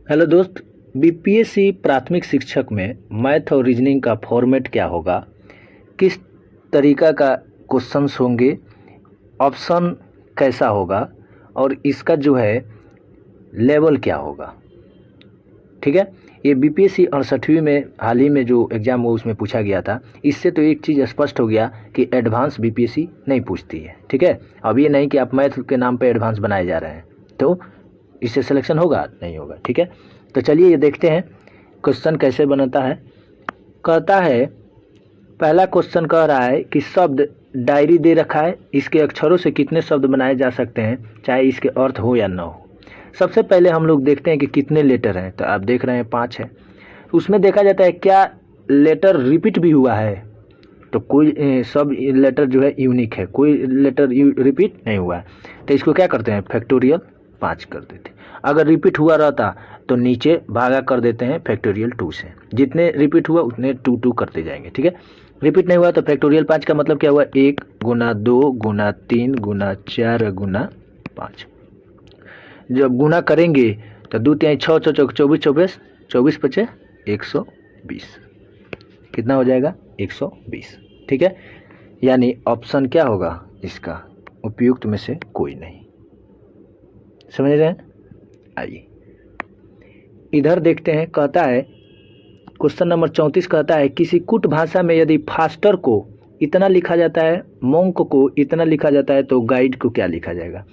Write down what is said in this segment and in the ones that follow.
Hello दोस्त। BPSC प्राथमिक शिक्षक में मैथ और रीजनिंग का फॉर्मेट क्या होगा, किस तरीका का क्वेश्चंस होंगे, ऑप्शन कैसा होगा और इसका जो है लेवल क्या होगा। ठीक है, ये बीपीएससी 68वीं में हाल ही में जो एग्ज़ाम हुआ उसमें पूछा गया था। इससे तो एक चीज़ स्पष्ट हो गया कि एडवांस बीपीएससी नहीं पूछती है। ठीक है, अब ये नहीं कि आप मैथ के नाम पे एडवांस बनाए जा रहे हैं तो इससे सिलेक्शन होगा नहीं होगा। ठीक है, तो चलिए ये देखते हैं क्वेश्चन कैसे बनता है। कहता है, पहला क्वेश्चन कह रहा है कि शब्द डायरी दे रखा है, इसके अक्षरों से कितने शब्द बनाए जा सकते हैं चाहे इसके अर्थ हो या न हो। सबसे पहले हम लोग देखते हैं कि कितने लेटर हैं, तो आप देख रहे हैं 5 है। उसमें देखा जाता है क्या लेटर रिपीट भी हुआ है, तो कोई सब लेटर जो है यूनिक है, कोई लेटर रिपीट नहीं हुआ है। तो इसको क्या करते हैं, फैक्टोरियल 5 कर देते हैं। अगर रिपीट हुआ रहता तो नीचे भागा कर देते हैं फैक्टोरियल 2 से, जितने रिपीट हुआ उतने 2 करते जाएंगे। ठीक है, रिपीट नहीं हुआ तो फैक्टोरियल 5 का मतलब क्या हुआ, 1 गुना 2 गुना 3 गुना 4 गुना 5। जब गुना करेंगे तो 2 3 6 6 24 24 24 पचे 120, कितना हो जाएगा 120। ठीक है, यानी ऑप्शन क्या होगा इसका, उपयुक्त में से कोई नहीं। समझ रहे हैं, आइए इधर देखते हैं। कहता है क्वेश्चन नंबर 34 कहता है, किसी कुट भाषा में यदि फास्टर को इतना लिखा जाता है, मोंक को इतना लिखा जाता है, तो गाइड को क्या लिखा जाएगा।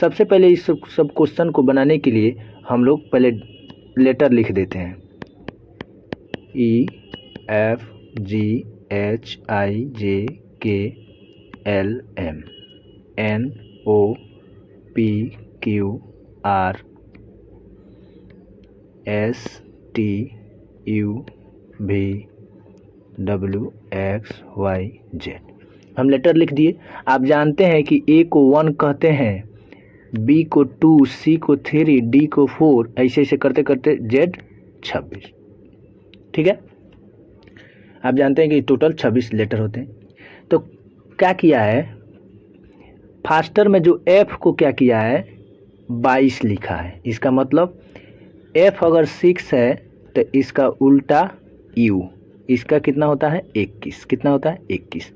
सबसे पहले इस सब क्वेश्चन को बनाने के लिए हम लोग पहले लेटर लिख देते हैं, E F G H I J K L M N O P Q R S T U V W X Y Z। हम लेटर लिख दिए। आप जानते हैं कि A को 1 कहते हैं, B को 2, C को 3, D को 4, ऐसे ऐसे करते करते Z 26। ठीक है, आप जानते हैं कि टोटल 26 लेटर होते हैं। तो क्या किया है, फास्टर में जो F को क्या किया है, 22 लिखा है। इसका मतलब F अगर 6 है तो इसका उल्टा U, इसका कितना होता है 21, कितना होता है 21।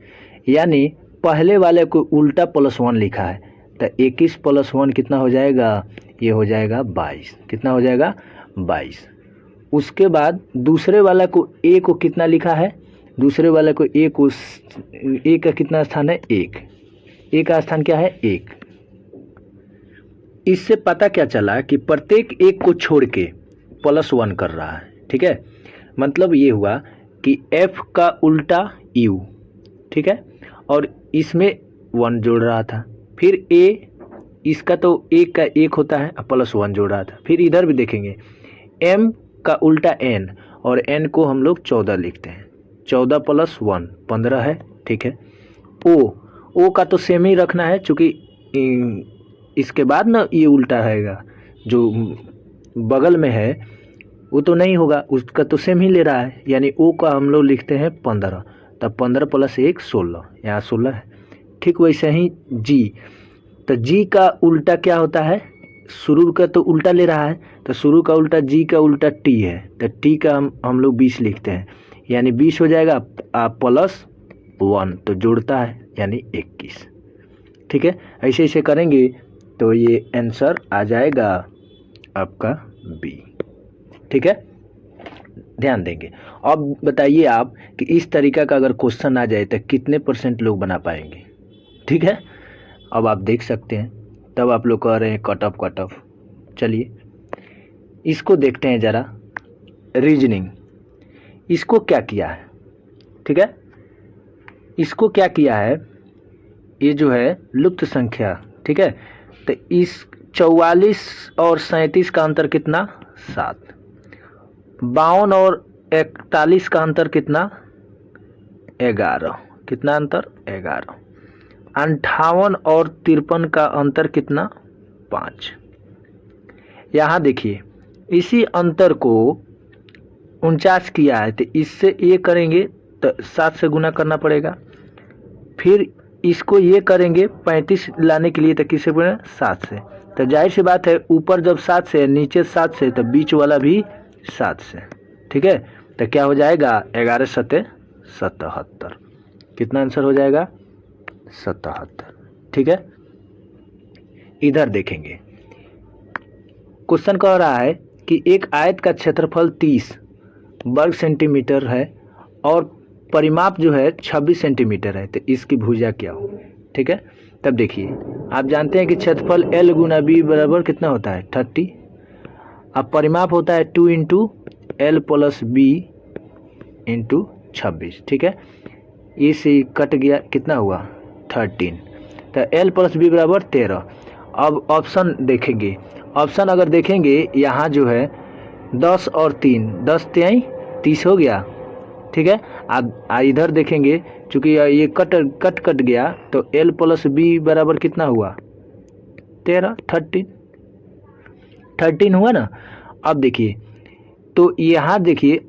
यानी पहले वाले को उल्टा +1 लिखा है तो 21 + 1 कितना हो जाएगा, ये हो जाएगा 22। कितना हो जाएगा 22। उसके बाद दूसरे वाला को A को कितना लिखा है, दूसरे वाले को A को A का कितना स्थान है 1, A का स्थान क्या है 1। इससे पता क्या चला कि प्रत्येक एक को छोड़ के +1 कर रहा है। ठीक है, मतलब ये हुआ कि F का उल्टा U। ठीक है, और इसमें 1 जोड़ रहा था, फिर A, इसका तो 1 का 1 होता है, +1 जोड़ रहा था। फिर इधर भी देखेंगे M का उल्टा N, और N को हम लोग 14 लिखते हैं, 14 + 1 15 है। ठीक है, O का तो सेम ही रखना है, चूँकि इसके बाद ना ये उल्टा रहेगा, जो बगल में है वो तो नहीं होगा, उसका तो सेम ही ले रहा है, यानी O का हम लोग लिखते हैं 15, तब 15 + 1 16, यहाँ 16 है। ठीक वैसे ही G, तो G का उल्टा क्या होता है, शुरू का तो उल्टा ले रहा है, तो शुरू का उल्टा G का उल्टा T है, तो T का हम लोग 20 लिखते हैं, यानी 20 हो जाएगा +1 तो जोड़ता है यानी 21। ठीक है, ऐसे ऐसे करेंगे तो ये आंसर आ जाएगा आपका B। ठीक है, ध्यान देंगे। अब बताइए आप कि इस तरीका का अगर क्वेश्चन आ जाए तो कितने % लोग बना पाएंगे। ठीक है, अब आप देख सकते हैं, तब आप लोग कह रहे हैं कट ऑफ। चलिए इसको देखते हैं ज़रा, रीजनिंग। इसको क्या किया है, ठीक है, इसको क्या किया है, ये जो है लुप्त संख्या। ठीक है, तो इस 44 और 37 का अंतर कितना 7, 52 और 41 का अंतर कितना 11, कितना अंतर 11, 58 और 53 का अंतर कितना 5। यहाँ देखिए इसी अंतर को 49 किया है, तो इससे ये करेंगे तो 7 से गुना करना पड़ेगा, फिर इसको ये करेंगे 35 लाने के लिए तो किससे गुना 7 से, तो जाहिर सी बात है ऊपर जब 7 से नीचे 7 से तो बीच वाला भी 7 से, ठीक है। तो क्या हो जाएगा 11 सत्ते 77। कितना आंसर हो जाएगा 77, ठीक है। इधर देखेंगे क्वेश्चन कह रहा है कि एक आयत का क्षेत्रफल 30 वर्ग सेंटीमीटर है और परिमाप जो है 26 सेंटीमीटर है, तो इसकी भुजा क्या हो, ठीक है। तब देखिए आप जानते हैं कि क्षेत्रफल L गुना B बराबर कितना होता है 30। अब परिमाप होता है 2 into L plus B into 26, ठीक है। इसे कट गया, कितना हुआ 13। तो L प्लस B बराबर 13। अब ऑप्शन देखेंगे, ऑप्शन अगर देखेंगे यहाँ जो है 10 और 3, 10 3 30 हो गया, ठीक है। अब इधर देखेंगे चूँकि ये कट गया तो L प्लस B बराबर कितना हुआ 13, 13 हुआ ना। अब देखिए तो यहाँ देखिए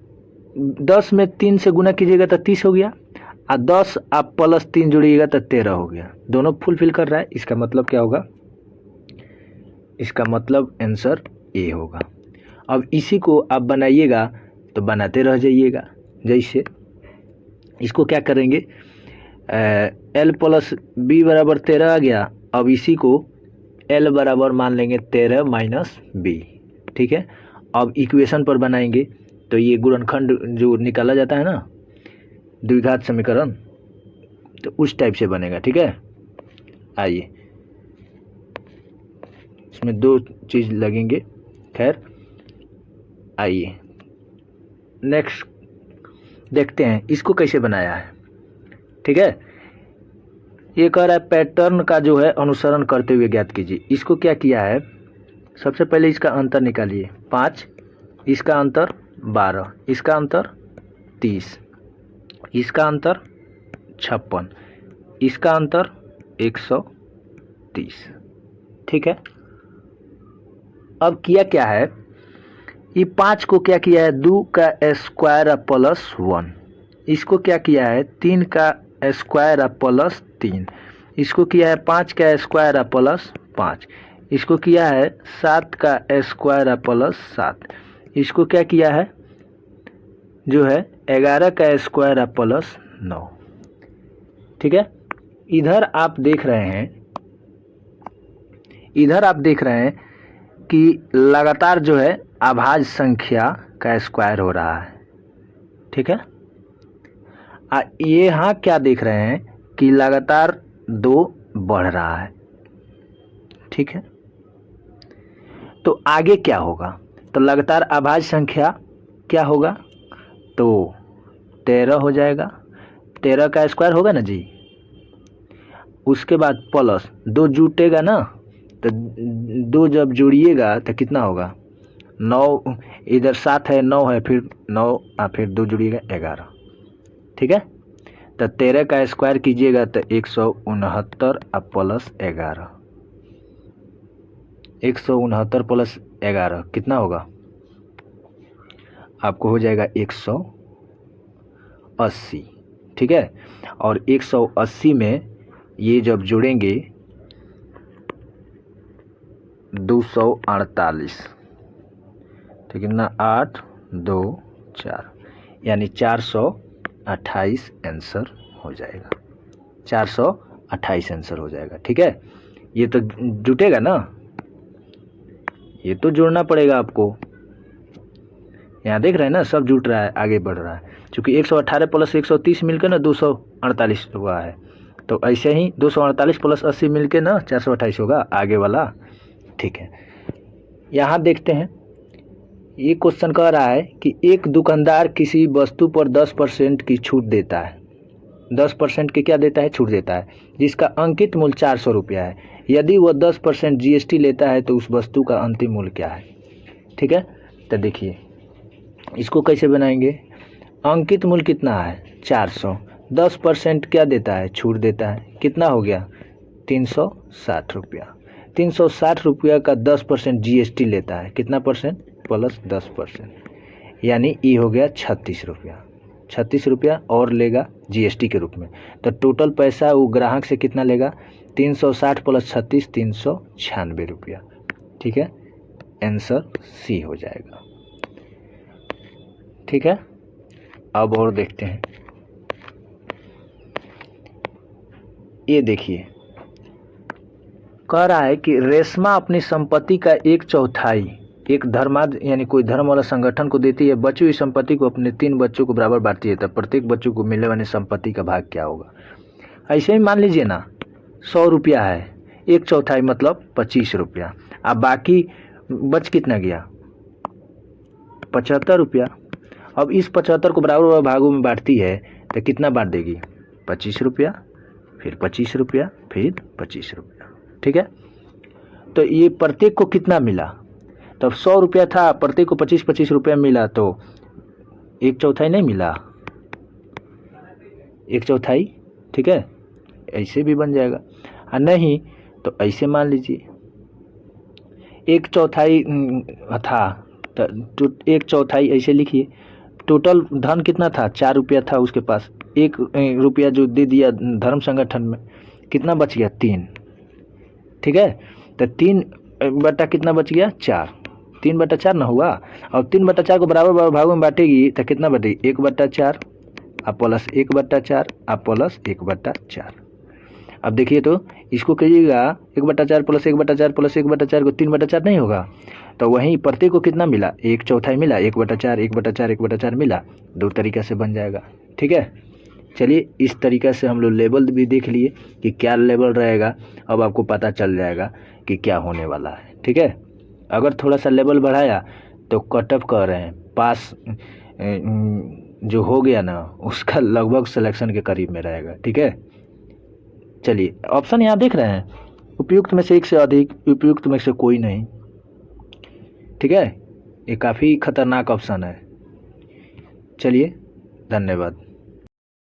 10 में 3 से गुना कीजिएगा तो 30 हो गया, और 10 आप प्लस 3 जोड़िएगा तो 13 हो गया। दोनों फुलफिल कर रहा है, इसका मतलब क्या होगा, इसका मतलब आंसर ए होगा। अब इसी को आप बनाइएगा तो बनाते रह जाइएगा। जैसे इसको क्या करेंगे, L प्लस B बराबर 13 आ गया। अब इसी को L बराबर मान लेंगे 13 माइनस B, ठीक है। अब इक्वेशन पर बनाएंगे तो ये गुणनखंड जो निकाला जाता है ना द्विघात समीकरण, तो उस टाइप से बनेगा, ठीक है। आइए इसमें 2 चीज़ लगेंगे, खैर आइए नेक्स्ट देखते हैं इसको कैसे बनाया है, ठीक है। ये कह रहा है पैटर्न का जो है अनुसरण करते हुए ज्ञात कीजिए। इसको क्या किया है, सबसे पहले इसका अंतर निकालिए 5, इसका अंतर 12, इसका अंतर 30, इसका अंतर 56, इसका अंतर 130, ठीक है। अब किया क्या है, ये 5 को क्या किया है 2 का स्क्वायर प्लस 1, इसको क्या किया है 3 का स्क्वायर प्लस 3, इसको किया है 5 का स्क्वायर प्लस 5, इसको किया है 7 का स्क्वायर प्लस 7, इसको क्या किया है जो है 11 का स्क्वायर प्लस 9, ठीक है। इधर आप देख रहे हैं कि लगातार जो है अभाज्य संख्या का स्क्वायर हो रहा है, ठीक है। ये यहाँ क्या देख रहे हैं कि लगातार 2 बढ़ रहा है, ठीक है। तो आगे क्या होगा, तो लगातार अभाज्य संख्या क्या होगा, तो 13 हो जाएगा, 13 का स्क्वायर होगा ना जी। उसके बाद प्लस 2 जुटेगा ना, तो 2 जब जोड़िएगा तो कितना होगा 9, इधर 7 है 9 है फिर 9 फिर 2 जुड़िएगा 11, ठीक है। तो 13 का स्क्वायर कीजिएगा तो 169 प्लस 11, 169 प्लस 11 कितना होगा, आपको हो जाएगा 180, ठीक है। और 180 में ये जब जोड़ेंगे 248, तो कितना 8 2 4 यानी 428 आंसर हो जाएगा, 428 आंसर हो जाएगा, ठीक है। ये तो जुटेगा ना, ये तो जोड़ना पड़ेगा आपको। यहाँ देख रहे हैं ना सब जुट रहा है, आगे बढ़ रहा है, क्योंकि 118 प्लस 130 मिलकर ना 248 हुआ है। तो ऐसे ही 248 प्लस 80 मिलके ना 428 होगा आगे वाला, ठीक है। यहाँ देखते हैं ये क्वेश्चन कह रहा है कि एक दुकानदार किसी वस्तु पर 10% की छूट देता है, 10% की क्या देता है छूट देता है, जिसका अंकित मूल्य 400 रुपया है। यदि वह 10% GST लेता है तो उस वस्तु का अंतिम मूल्य क्या है, ठीक है। तो देखिए इसको कैसे बनाएंगे, अंकित मूल्य कितना है 400, 10% क्या देता है छूट देता है, कितना हो गया 360 रुपया, 360 रुपया का 10% GST लेता है, कितना परसेंट प्लस 10%, यानी ये हो गया 36 रुपया, 36 रुपया और लेगा GST के रूप में। तो टोटल पैसा वो ग्राहक से कितना लेगा 360 प्लस 36 396 रुपया, ठीक है, आंसर सी हो जाएगा। ठीक है, अब और देखते हैं। ये देखिए, कह रहा है कि रेशमा अपनी संपत्ति का 1/4 एक धर्माद यानी कोई धर्म वाला संगठन को देती है, बची हुई संपत्ति को अपने 3 बच्चों को बराबर बांटती है, तब प्रत्येक बच्चों को मिलने वाली संपत्ति का भाग क्या होगा। ऐसे ही मान लीजिए ना, 100 रुपया है, 1/4 मतलब 25 रुपया। अब बाकी बच कितना गया, 75 रुपया। अब इस 75 को बराबर भागों में बांटती है तो कितना बांट देगी, 25 रुपया, फिर 25 रुपया, फिर 25 रुपया। ठीक है, तो ये प्रत्येक को कितना मिला, तब 100 रुपया था, प्रत्येक को 25-25 रुपया मिला, तो 1/4 नहीं मिला, 1/4। ठीक है, ऐसे भी बन जाएगा। और नहीं तो ऐसे मान लीजिए 1/4 था, तो 1/4 ऐसे लिखिए, टोटल धन कितना था, 4 रुपया था उसके पास, 1 रुपया जो दे दिया धर्म संगठन में, कितना बच गया, 3। ठीक है, तो 3 बटा कितना बच गया, 4, 3/4 ना हुआ। और 3/4 को बराबर भागों में बांटेगी तो कितना बटेगी, 1/4 आप प्लस 1/4 आप प्लस 1/4। अब देखिए तो इसको कहिएगा 1/4 प्लस 1/4 प्लस 1/4 को 3/4 नहीं होगा, तो वहीं प्रत्येक को कितना मिला, 1/4 मिला, 1/4 1/4 1/4 मिला, 2 तरीक़े से बन जाएगा। ठीक है, चलिए इस तरीक़े से हम लोग लेवल भी देख लिए कि क्या लेवल रहेगा। अब आपको पता चल जाएगा कि क्या होने वाला है। ठीक है, अगर थोड़ा सा लेवल बढ़ाया तो कट ऑफ कर रहे हैं, पास जो हो गया ना उसका लगभग सिलेक्शन के करीब में रहेगा। ठीक है, चलिए ऑप्शन यहाँ देख रहे हैं, उपयुक्त में से एक से अधिक, उपयुक्त में से कोई नहीं। ठीक है, ये काफ़ी खतरनाक ऑप्शन है। चलिए, धन्यवाद।